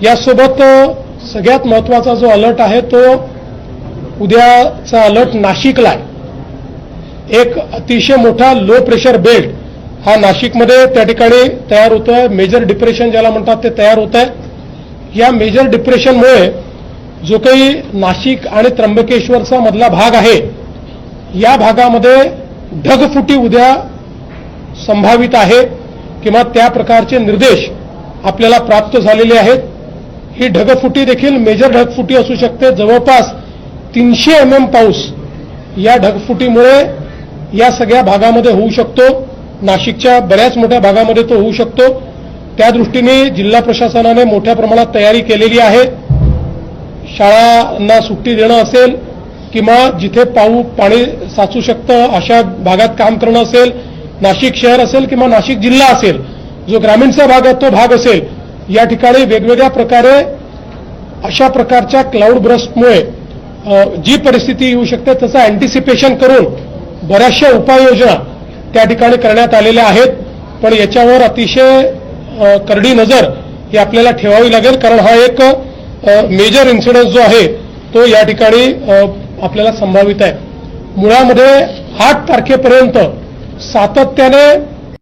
यासोबत सगळ्यात महत्त्वाचा जो अलर्ट आहे तो उद्याचा अलर्ट नाशिकला आहे। एक अतिशय मोठा लो प्रेशर बेल्ट हा नाशिकमध्ये त्या ठिकाणी तयार होतोय। मेजर डिप्रेशन ज्याला म्हणतात ते तयार होत आहे। या मेजर डिप्रेशनमुळे जो काही नाशिक आणि त्र्यंबकेश्वरचा मधला भाग आहे या भागामध्ये ढगफुटी उद्या संभावित आहे किंवा त्या प्रकारचे निर्देश आपल्याला प्राप्त झालेले आहेत। ही ढगफुटी देखील मेजर ढगफुटी असू शकते। जवळपास 300 mm पाऊस या ढगफुटीमुळे या सगळ्या भागामध्ये होऊ शकतो। नाशिकच्या बऱ्याच मोठ्या भागामध्ये तो होऊ शकतो। त्या दृष्टीने जिल्हा प्रशासनाने मोठ्या प्रमाणात तयारी केलेली आहे। शाळांना सुट्टी देणं असेल किंवा जिथे पाणी साचू शकतं अशा भागात काम करणं असेल, नाशिक शहर असेल किंवा नाशिक जिल्हा असेल, जो ग्रामीणचा भाग आहे तो भाग असेल, या ठिकाणी वेगवेगळ्या प्रकारे अशा प्रकारच्या क्लाउड बर्स्टमुळे जी परिस्थिती येऊ शकते त्याचं अँटिसिपेशन करून बऱ्याचशा उपाययोजना त्या ठिकाणी करण्यात आलेल्या आहेत। पण याच्यावर अतिशय करडी नजर ही आपल्याला ठेवावी लागेल, कारण हा एक मेजर इन्सिडेंट जो आहे तो या ठिकाणी आपल्याला संभावित आहे। मुळामध्ये 8 तारखेपर्यंत सातत्याने